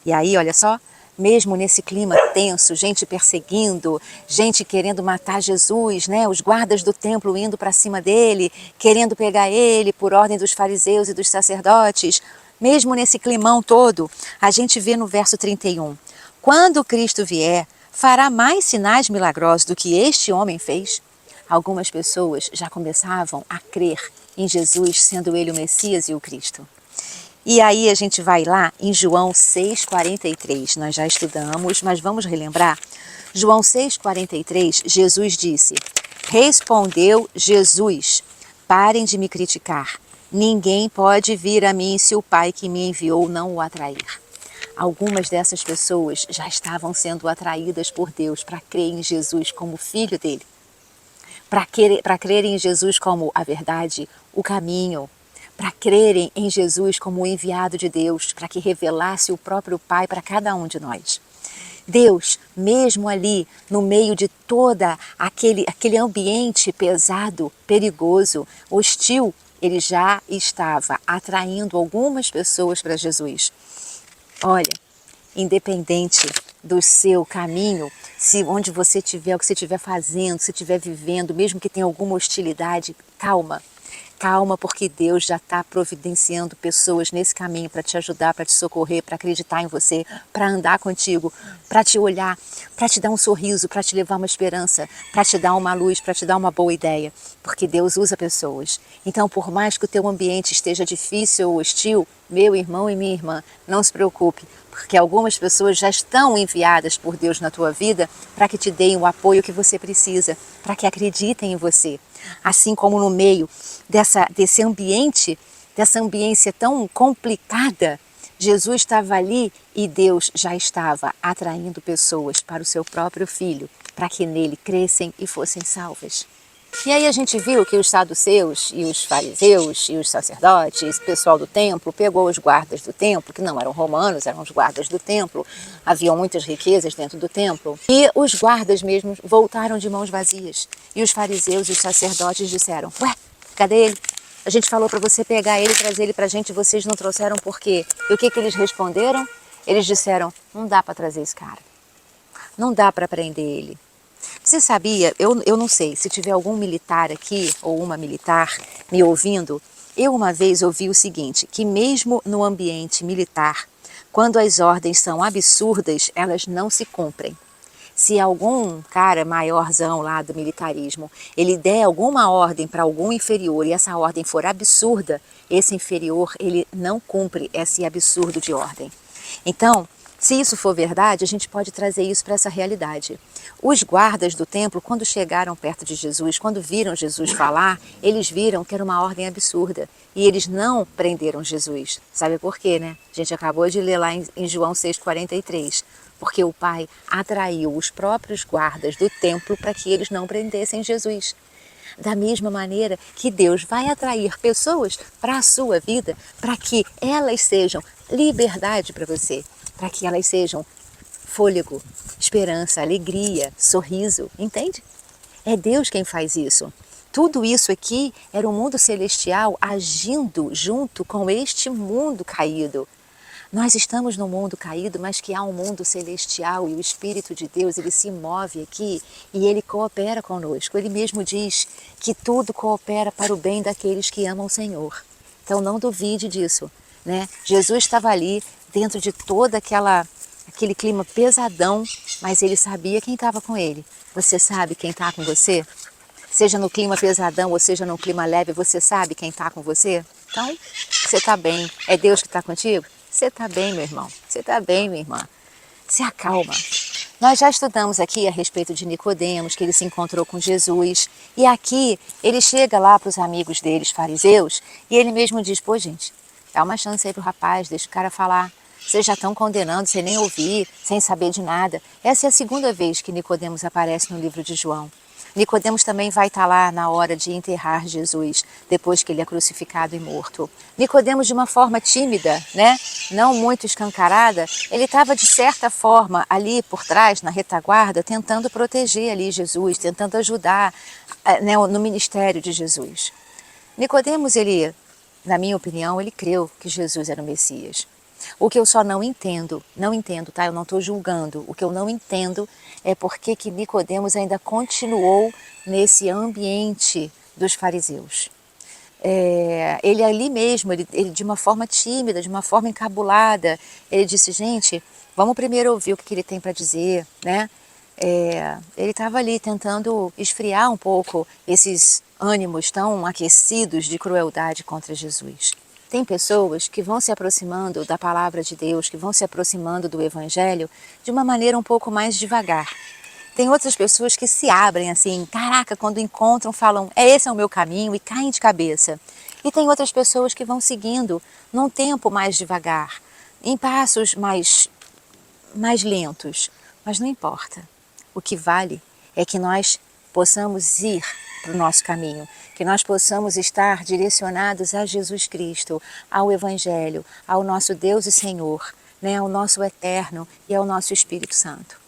E aí, olha só, mesmo nesse clima tenso, gente perseguindo, gente querendo matar Jesus, né? Os guardas do templo indo para cima dele, querendo pegar ele por ordem dos fariseus e dos sacerdotes. Mesmo nesse climão todo, a gente vê no verso 31, quando Cristo vier, fará mais sinais milagrosos do que este homem fez? Algumas pessoas já começavam a crer em Jesus, sendo ele o Messias e o Cristo. E aí a gente vai lá em João 6,43, nós já estudamos, mas vamos relembrar. João 6,43, Jesus disse: respondeu Jesus: parem de me criticar, Ninguém pode vir a mim se o Pai que me enviou não o atrair. Algumas dessas pessoas já estavam sendo atraídas por Deus para crer em Jesus como filho dele, para crerem em Jesus como a verdade, o caminho, para crerem em Jesus como o enviado de Deus, para que revelasse o próprio Pai para cada um de nós. Deus, mesmo ali no meio de toda aquele ambiente pesado, perigoso, hostil, ele já estava atraindo algumas pessoas para Jesus. Olha, independente do seu caminho, se onde você estiver, o que você estiver fazendo, se estiver vivendo, mesmo que tenha alguma hostilidade, calma. Calma, porque Deus já está providenciando pessoas nesse caminho para te ajudar, para te socorrer, para acreditar em você, para andar contigo, para te olhar, para te dar um sorriso, para te levar uma esperança, para te dar uma luz, para te dar uma boa ideia, porque Deus usa pessoas. Então, por mais que o teu ambiente esteja difícil ou hostil, meu irmão e minha irmã, não se preocupe, porque algumas pessoas já estão enviadas por Deus na tua vida para que te deem o apoio que você precisa, para que acreditem em você. Assim como no meio desse ambiente, dessa ambiência tão complicada, Jesus estava ali e Deus já estava atraindo pessoas para o seu próprio Filho, para que nele crescem e fossem salvas. E aí a gente viu que os saduceus e os fariseus e os sacerdotes, o pessoal do templo, pegou os guardas do templo, que não eram romanos, eram os guardas do templo, haviam muitas riquezas dentro do templo, e os guardas mesmos voltaram de mãos vazias. E os fariseus e os sacerdotes disseram, ué, cadê ele? A gente falou para você pegar ele e trazer ele para a gente, vocês não trouxeram por quê? E o que eles responderam? Eles disseram, não dá para trazer esse cara, não dá para prender ele. Você sabia, eu não sei, se tiver algum militar aqui, ou uma militar me ouvindo, eu uma vez ouvi o seguinte, que mesmo no ambiente militar, quando as ordens são absurdas, elas não se cumprem. Se algum cara maiorzão lá do militarismo, ele der alguma ordem para algum inferior e essa ordem for absurda, esse inferior, ele não cumpre esse absurdo de ordem. Então, se isso for verdade, a gente pode trazer isso para essa realidade. Os guardas do templo, quando chegaram perto de Jesus, quando viram Jesus falar, eles viram que era uma ordem absurda e eles não prenderam Jesus. Sabe por quê, né? A gente acabou de ler lá em João 6,43. Porque o Pai atraiu os próprios guardas do templo para que eles não prendessem Jesus. Da mesma maneira que Deus vai atrair pessoas para a sua vida, para que elas sejam liberdade para você, para que elas sejam fôlego, esperança, alegria, sorriso, entende? É Deus quem faz isso. Tudo isso aqui era o mundo celestial agindo junto com este mundo caído. Nós estamos no mundo caído, mas que há um mundo celestial e o Espírito de Deus, ele se move aqui e ele coopera conosco. Ele mesmo diz que tudo coopera para o bem daqueles que amam o Senhor. Então não duvide disso, né? Jesus estava ali dentro de todo aquele clima pesadão, mas ele sabia quem estava com ele. Você sabe quem está com você? Seja no clima pesadão ou seja no clima leve, você sabe quem está com você? Então, você está bem. É Deus que está contigo? Você está bem, meu irmão. Você está bem, minha irmã. Se acalma. Nós já estudamos aqui a respeito de Nicodemos, que ele se encontrou com Jesus. E aqui ele chega lá para os amigos deles, fariseus, e ele mesmo diz, pô gente, dá uma chance aí pro rapaz, deixa o cara falar. Vocês já estão condenando sem nem ouvir, sem saber de nada. Essa é a segunda vez que Nicodemos aparece no livro de João. Nicodemos também vai estar lá na hora de enterrar Jesus, depois que ele é crucificado e morto. Nicodemos, de uma forma tímida, né? Não muito escancarada, ele estava de certa forma ali por trás, na retaguarda, tentando proteger ali Jesus, tentando ajudar, né, no ministério de Jesus. Nicodemos, ele, na minha opinião, ele creu que Jesus era o Messias. O que eu só não entendo, tá? Eu não estou julgando. O que eu não entendo é por que Nicodemos ainda continuou nesse ambiente dos fariseus. Ele ali mesmo, ele de uma forma tímida, de uma forma encabulada, ele disse, gente, vamos primeiro ouvir o que ele tem para dizer, né? Ele estava ali tentando esfriar um pouco esses ânimos tão aquecidos de crueldade contra Jesus. Tem pessoas que vão se aproximando da palavra de Deus, que vão se aproximando do Evangelho de uma maneira um pouco mais devagar. Tem outras pessoas que se abrem assim, caraca, quando encontram, falam, esse é o meu caminho, e caem de cabeça. E tem outras pessoas que vão seguindo num tempo mais devagar, em passos mais lentos. Mas não importa. O que vale é que nós possamos ir para o nosso caminho, que nós possamos estar direcionados a Jesus Cristo, ao Evangelho, ao nosso Deus e Senhor, né, ao nosso Eterno e ao nosso Espírito Santo.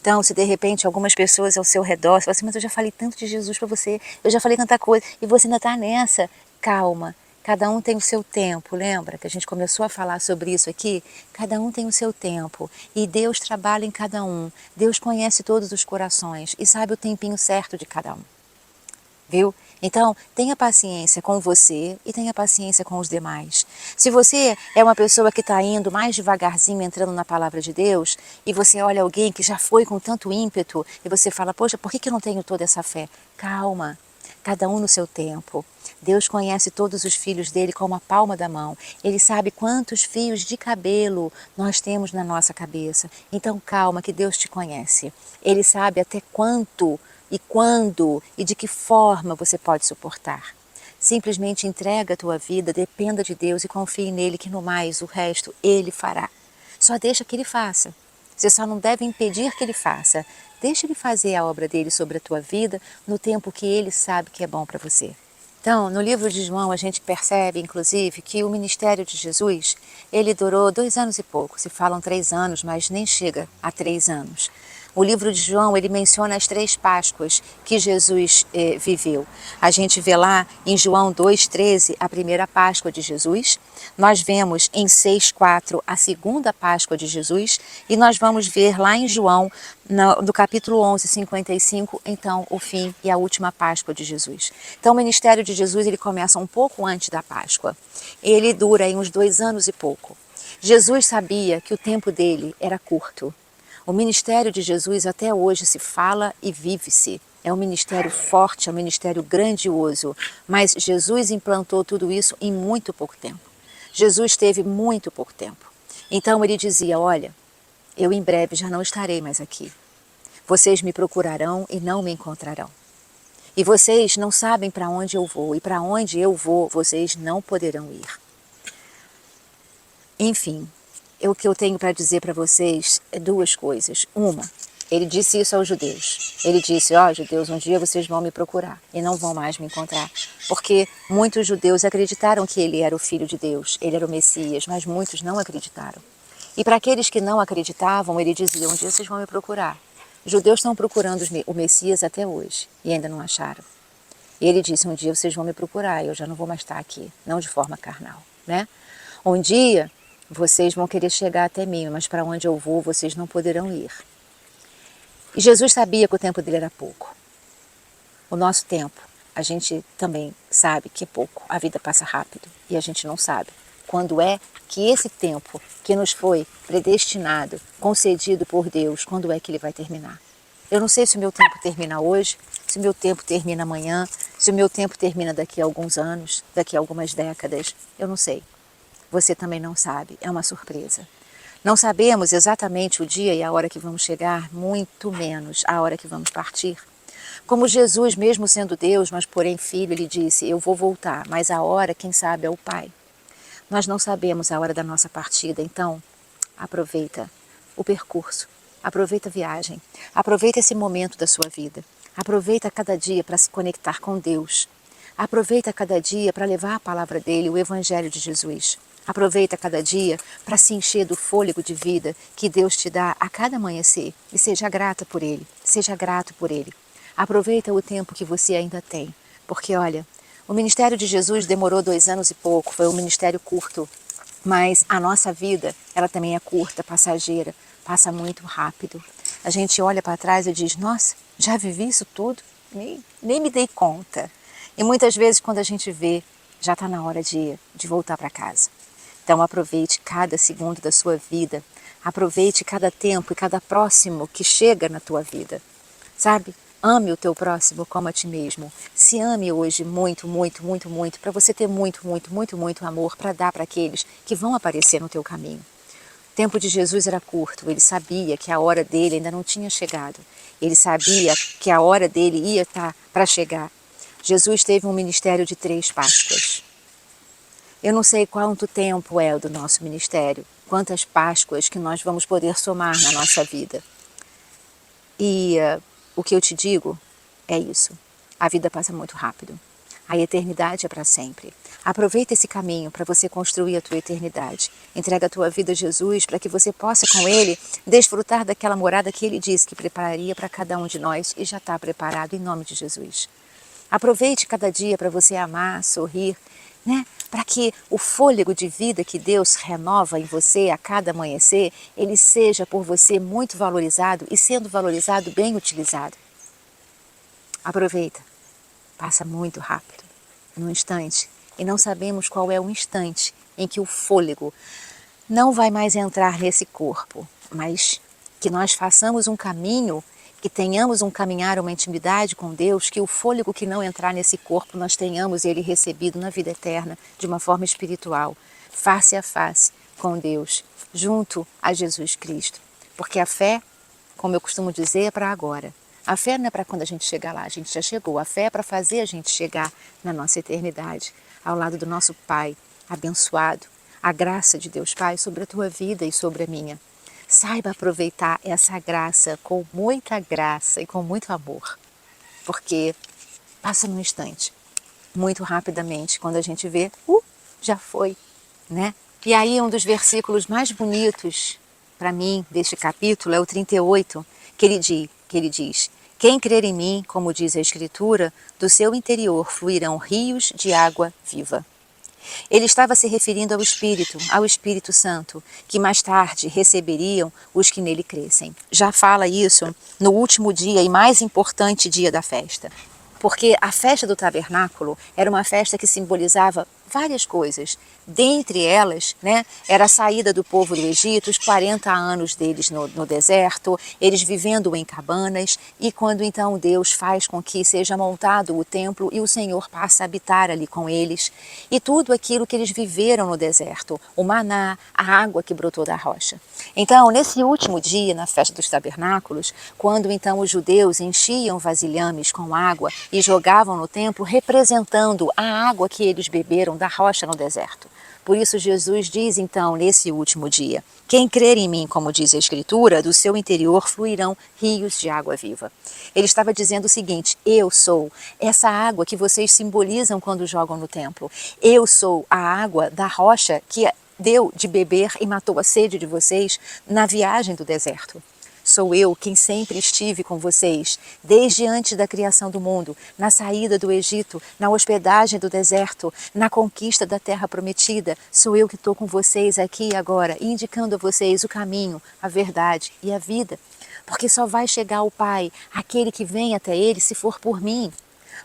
Então, se de repente algumas pessoas ao seu redor falam assim, mas eu já falei tanto de Jesus para você, eu já falei tanta coisa, e você ainda está nessa, calma. Cada um tem o seu tempo, lembra que a gente começou a falar sobre isso aqui? Cada um tem o seu tempo e Deus trabalha em cada um. Deus conhece todos os corações e sabe o tempinho certo de cada um. Viu? Então, tenha paciência com você e tenha paciência com os demais. Se você é uma pessoa que está indo mais devagarzinho, entrando na palavra de Deus, e você olha alguém que já foi com tanto ímpeto, e você fala, poxa, por que eu não tenho toda essa fé? Calma, cada um no seu tempo. Deus conhece todos os filhos dele como a palma da mão. Ele sabe quantos fios de cabelo nós temos na nossa cabeça. Então calma que Deus te conhece. Ele sabe até quanto e quando e de que forma você pode suportar. Simplesmente entrega a tua vida, dependa de Deus e confie nele que no mais o resto ele fará. Só deixa que ele faça. Você só não deve impedir que ele faça. Deixa ele fazer a obra dele sobre a tua vida no tempo que ele sabe que é bom para você. Então, no livro de João, a gente percebe, inclusive, que o ministério de Jesus, ele durou 2 anos e pouco. Se falam 3 anos, mas nem chega a 3 anos. O livro de João, ele menciona as 3 Páscoas que Jesus viveu. A gente vê lá em João 2,13 a primeira Páscoa de Jesus. Nós vemos em 6,4 a segunda Páscoa de Jesus. E nós vamos ver lá em João, no capítulo 11, 55, então o fim e a última Páscoa de Jesus. Então o ministério de Jesus, ele começa um pouco antes da Páscoa. Ele dura aí uns 2 anos e pouco. Jesus sabia que o tempo dele era curto. O ministério de Jesus até hoje se fala e vive-se. É um ministério forte, é um ministério grandioso, mas Jesus implantou tudo isso em muito pouco tempo. Jesus teve muito pouco tempo. Então ele dizia, olha, eu em breve já não estarei mais aqui. Vocês me procurarão e não me encontrarão. E vocês não sabem para onde eu vou, e para onde eu vou, vocês não poderão ir. Enfim, o que eu tenho para dizer para vocês é 2 coisas. Uma, ele disse isso aos judeus. Ele disse, ó, judeus, um dia vocês vão me procurar e não vão mais me encontrar. Porque muitos judeus acreditaram que ele era o Filho de Deus, ele era o Messias, mas muitos não acreditaram. E para aqueles que não acreditavam, ele dizia, um dia vocês vão me procurar. Os judeus estão procurando o Messias até hoje e ainda não acharam. E ele disse, um dia vocês vão me procurar e eu já não vou mais estar aqui, não de forma carnal, né? Um dia vocês vão querer chegar até mim, mas para onde eu vou, vocês não poderão ir. E Jesus sabia que o tempo dele era pouco. O nosso tempo, a gente também sabe que é pouco. A vida passa rápido e a gente não sabe quando é que esse tempo que nos foi predestinado, concedido por Deus, quando é que ele vai terminar. Eu não sei se o meu tempo termina hoje, se o meu tempo termina amanhã, se o meu tempo termina daqui a alguns anos, daqui a algumas décadas. Eu não sei. Você também não sabe, é uma surpresa. Não sabemos exatamente o dia e a hora que vamos chegar, muito menos a hora que vamos partir. Como Jesus, mesmo sendo Deus, mas porém Filho, ele disse, eu vou voltar, mas a hora, quem sabe, é o Pai. Nós não sabemos a hora da nossa partida, então aproveita o percurso, aproveita a viagem, aproveita esse momento da sua vida, aproveita cada dia para se conectar com Deus, aproveita cada dia para levar a palavra dele, o Evangelho de Jesus. Aproveita cada dia para se encher do fôlego de vida que Deus te dá a cada amanhecer e seja grata por ele, seja grato por ele. Aproveita o tempo que você ainda tem, porque olha, o ministério de Jesus demorou 2 anos e pouco, foi um ministério curto, mas a nossa vida, ela também é curta, passageira, passa muito rápido. A gente olha para trás e diz, nossa, já vivi isso tudo? Nem me dei conta. E muitas vezes quando a gente vê, já está na hora de voltar para casa. Então aproveite cada segundo da sua vida, aproveite cada tempo e cada próximo que chega na tua vida, sabe? Ame o teu próximo como a ti mesmo. Se ame hoje muito, muito, muito, muito, para você ter muito, muito, muito, muito amor para dar para aqueles que vão aparecer no teu caminho. O tempo de Jesus era curto, ele sabia que a hora dele ainda não tinha chegado. Ele sabia que a hora dele ia estar para chegar. Jesus teve um ministério de 3 Páscoas. Eu não sei quanto tempo é o do nosso ministério, quantas Páscoas que nós vamos poder somar na nossa vida. E o que eu te digo é isso. A vida passa muito rápido. A eternidade é para sempre. Aproveita esse caminho para você construir a tua eternidade. Entrega a tua vida a Jesus para que você possa com Ele desfrutar daquela morada que Ele disse que prepararia para cada um de nós e já está preparado em nome de Jesus. Aproveite cada dia para você amar, sorrir, né? Para que o fôlego de vida que Deus renova em você a cada amanhecer, ele seja por você muito valorizado e sendo valorizado, bem utilizado. Aproveita. Passa muito rápido, num instante, e não sabemos qual é o instante em que o fôlego não vai mais entrar nesse corpo, mas que nós façamos um caminho, que tenhamos um caminhar, uma intimidade com Deus, que o fôlego que não entrar nesse corpo nós tenhamos ele recebido na vida eterna de uma forma espiritual, face a face com Deus, junto a Jesus Cristo. Porque a fé, como eu costumo dizer, é para agora. A fé não é para quando a gente chegar lá, a gente já chegou. A fé é para fazer a gente chegar na nossa eternidade, ao lado do nosso Pai, abençoado. A graça de Deus Pai sobre a tua vida e sobre a minha. Saiba aproveitar essa graça com muita graça e com muito amor, porque passa num instante, muito rapidamente, quando a gente vê, já foi, né? E aí um dos versículos mais bonitos para mim deste capítulo é o 38, que ele diz, quem crer em mim, como diz a Escritura, do seu interior fluirão rios de água viva. Ele estava se referindo ao Espírito Santo, que mais tarde receberiam os que nele crescem. Já fala isso no último dia e mais importante dia da festa. Porque a festa do tabernáculo era uma festa que simbolizava várias coisas. Dentre elas, né, era a saída do povo do Egito, os 40 anos deles no deserto, eles vivendo em cabanas, e quando então Deus faz com que seja montado o templo e o Senhor passa a habitar ali com eles, e tudo aquilo que eles viveram no deserto, o maná, a água que brotou da rocha. Então, nesse último dia, na festa dos tabernáculos, quando então os judeus enchiam vasilhames com água e jogavam no templo, representando a água que eles beberam da rocha no deserto. Por isso Jesus diz então nesse último dia, quem crer em mim, como diz a Escritura, do seu interior fluirão rios de água viva. Ele estava dizendo o seguinte, eu sou essa água que vocês simbolizam quando jogam no templo. Eu sou a água da rocha que deu de beber e matou a sede de vocês na viagem do deserto. Sou eu quem sempre estive com vocês, desde antes da criação do mundo, na saída do Egito, na hospedagem do deserto, na conquista da terra prometida. Sou eu que estou com vocês aqui e agora, indicando a vocês o caminho, a verdade e a vida. Porque só vai chegar ao Pai aquele que vem até Ele se for por mim.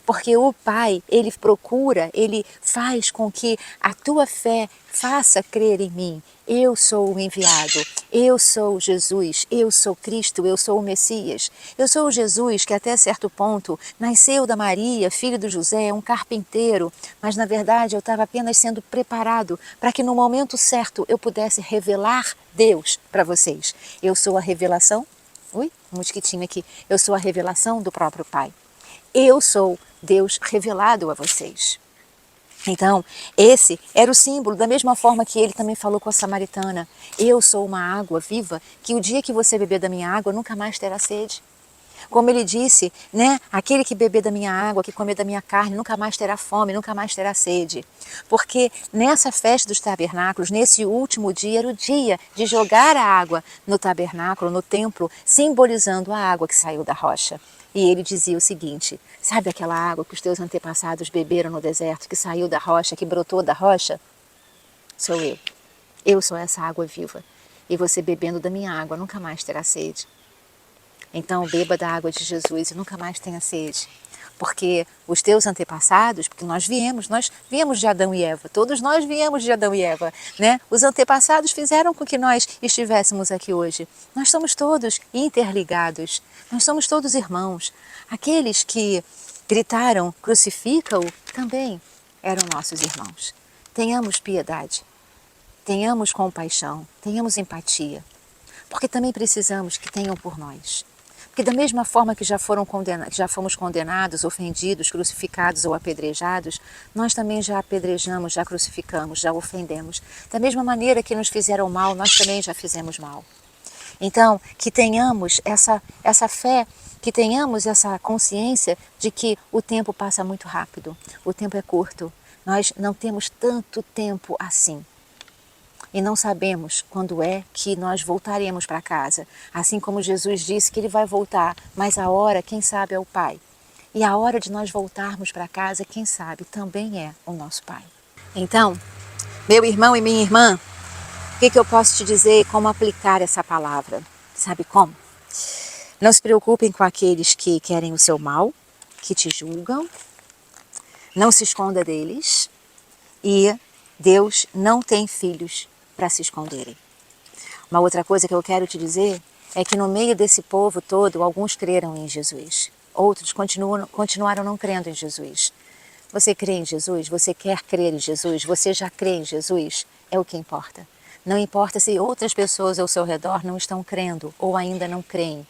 Porque o Pai, Ele procura, Ele faz com que a tua fé faça crer em mim. Eu sou o enviado, eu sou Jesus, eu sou Cristo, eu sou o Messias. Eu sou o Jesus que até certo ponto nasceu da Maria, filho do José, um carpinteiro, mas na verdade eu estava apenas sendo preparado para que no momento certo eu pudesse revelar Deus para vocês. Eu sou a revelação, um mosquitinho aqui, eu sou a revelação do próprio Pai. Eu sou Deus revelado a vocês. Então, esse era o símbolo, da mesma forma que ele também falou com a samaritana. Eu sou uma água viva, que o dia que você beber da minha água, nunca mais terá sede. Como ele disse, né? Aquele que beber da minha água, que comer da minha carne, nunca mais terá fome, nunca mais terá sede. Porque nessa festa dos tabernáculos, nesse último dia, era o dia de jogar a água no tabernáculo, no templo, simbolizando a água que saiu da rocha. E ele dizia o seguinte, sabe aquela água que os teus antepassados beberam no deserto, que saiu da rocha, que brotou da rocha? Sou eu. Eu sou essa água viva. E você bebendo da minha água nunca mais terá sede. Então beba da água de Jesus e nunca mais tenha sede. Porque os teus antepassados, porque nós viemos de Adão e Eva, todos nós viemos de Adão e Eva, né? Os antepassados fizeram com que nós estivéssemos aqui hoje. Nós somos todos interligados, nós somos todos irmãos. Aqueles que gritaram, crucifica-o, também eram nossos irmãos. Tenhamos piedade, tenhamos compaixão, tenhamos empatia, porque também precisamos que tenham por nós. Porque da mesma forma que já fomos condenados, ofendidos, crucificados ou apedrejados, nós também já apedrejamos, já crucificamos, já ofendemos. Da mesma maneira que nos fizeram mal, nós também já fizemos mal. Então, que tenhamos essa fé, que tenhamos essa consciência de que o tempo passa muito rápido, o tempo é curto, nós não temos tanto tempo assim. E não sabemos quando é que nós voltaremos para casa. Assim como Jesus disse que Ele vai voltar, mas a hora, quem sabe, é o Pai. E a hora de nós voltarmos para casa, quem sabe, também é o nosso Pai. Então, meu irmão e minha irmã, o que eu posso te dizer como aplicar essa palavra? Sabe como? Não se preocupem com aqueles que querem o seu mal, que te julgam. Não se esconda deles. E Deus não tem filhos para se esconderem. Uma outra coisa que eu quero te dizer é que no meio desse povo todo, alguns creram em Jesus. Outros continuaram não crendo em Jesus. Você crê em Jesus? Você quer crer em Jesus? Você já crê em Jesus? É o que importa. Não importa se outras pessoas ao seu redor não estão crendo ou ainda não creem.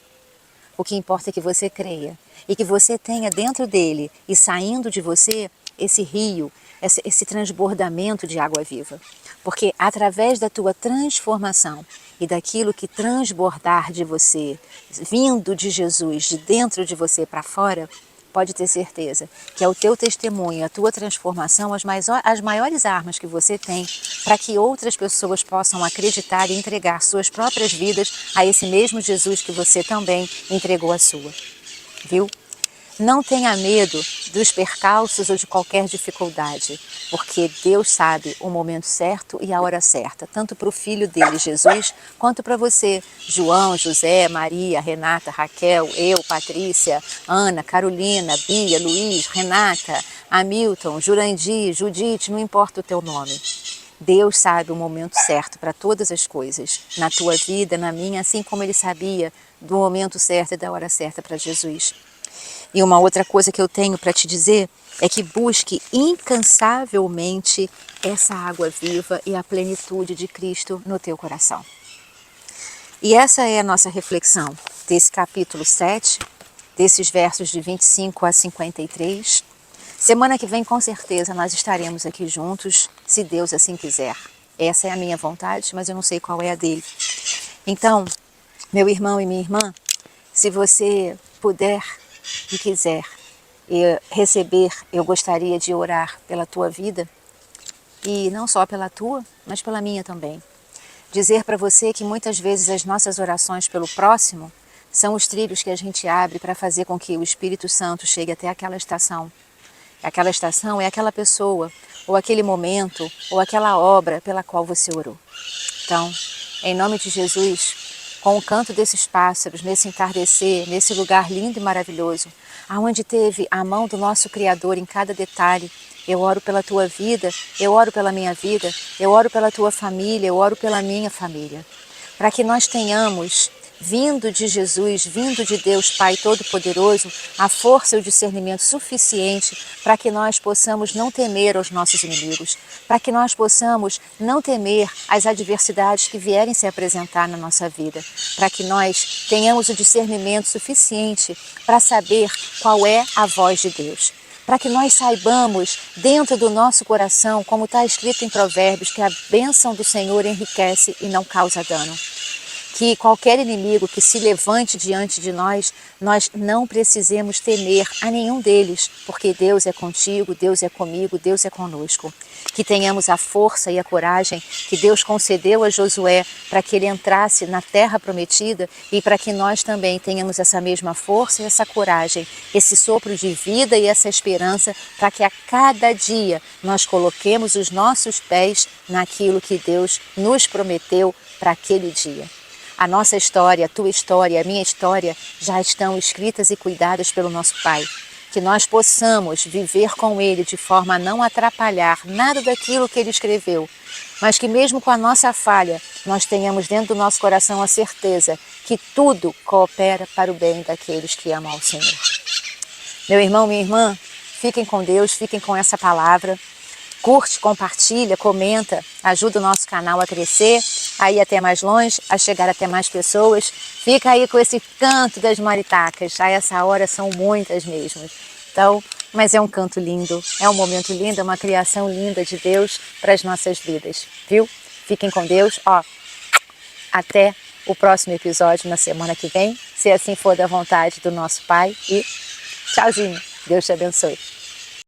O que importa é que você creia e que você tenha dentro dele e saindo de você esse rio, esse transbordamento de água viva. Porque através da tua transformação e daquilo que transbordar de você, vindo de Jesus, de dentro de você para fora, pode ter certeza que é o teu testemunho, a tua transformação, as maiores armas que você tem para que outras pessoas possam acreditar e entregar suas próprias vidas a esse mesmo Jesus que você também entregou a sua. Viu? Não tenha medo dos percalços ou de qualquer dificuldade, porque Deus sabe o momento certo e a hora certa, tanto para o Filho dele, Jesus, quanto para você, João, José, Maria, Renata, Raquel, eu, Patrícia, Ana, Carolina, Bia, Luiz, Renata, Hamilton, Jurandir, Judite, não importa o teu nome. Deus sabe o momento certo para todas as coisas, na tua vida, na minha, assim como Ele sabia do momento certo e da hora certa para Jesus. E uma outra coisa que eu tenho para te dizer é que busque incansavelmente essa água viva e a plenitude de Cristo no teu coração. E essa é a nossa reflexão desse capítulo 7, desses versos de 25 a 53. Semana que vem, com certeza, nós estaremos aqui juntos, se Deus assim quiser. Essa é a minha vontade, mas eu não sei qual é a dele. Então, meu irmão e minha irmã, se você puder e quiser receber, eu gostaria de orar pela tua vida, e não só pela tua, mas pela minha também. Dizer para você que muitas vezes as nossas orações pelo próximo são os trilhos que a gente abre para fazer com que o Espírito Santo chegue até aquela estação. Aquela estação é aquela pessoa, ou aquele momento, ou aquela obra pela qual você orou. Então, em nome de Jesus, com o canto desses pássaros, nesse entardecer, nesse lugar lindo e maravilhoso, aonde teve a mão do nosso Criador em cada detalhe, eu oro pela tua vida, eu oro pela minha vida, eu oro pela tua família, eu oro pela minha família, para que nós tenhamos, vindo de Jesus, vindo de Deus Pai Todo-Poderoso, a força e o discernimento suficiente para que nós possamos não temer aos nossos inimigos, para que nós possamos não temer as adversidades que vierem se apresentar na nossa vida, para que nós tenhamos o discernimento suficiente para saber qual é a voz de Deus. Para que nós saibamos dentro do nosso coração, como está escrito em Provérbios, que a bênção do Senhor enriquece e não causa dano. Que qualquer inimigo que se levante diante de nós, nós não precisemos temer a nenhum deles, porque Deus é contigo, Deus é comigo, Deus é conosco. Que tenhamos a força e a coragem que Deus concedeu a Josué para que ele entrasse na terra prometida e para que nós também tenhamos essa mesma força e essa coragem, esse sopro de vida e essa esperança para que a cada dia nós coloquemos os nossos pés naquilo que Deus nos prometeu para aquele dia. A nossa história, a tua história, a minha história já estão escritas e cuidadas pelo nosso Pai. Que nós possamos viver com Ele de forma a não atrapalhar nada daquilo que Ele escreveu, mas que mesmo com a nossa falha, nós tenhamos dentro do nosso coração a certeza que tudo coopera para o bem daqueles que amam ao Senhor. Meu irmão, minha irmã, fiquem com Deus, fiquem com essa palavra. Curte, compartilha, comenta, ajuda o nosso canal a crescer. a ir até mais longe, a chegar até mais pessoas. Fica aí com esse canto das maritacas. A essa hora são muitas mesmo. Então, mas é um canto lindo, é um momento lindo, é uma criação linda de Deus para as nossas vidas, viu? Fiquem com Deus, ó. Até o próximo episódio na semana que vem, se assim for da vontade do nosso Pai. E tchauzinho. Deus te abençoe.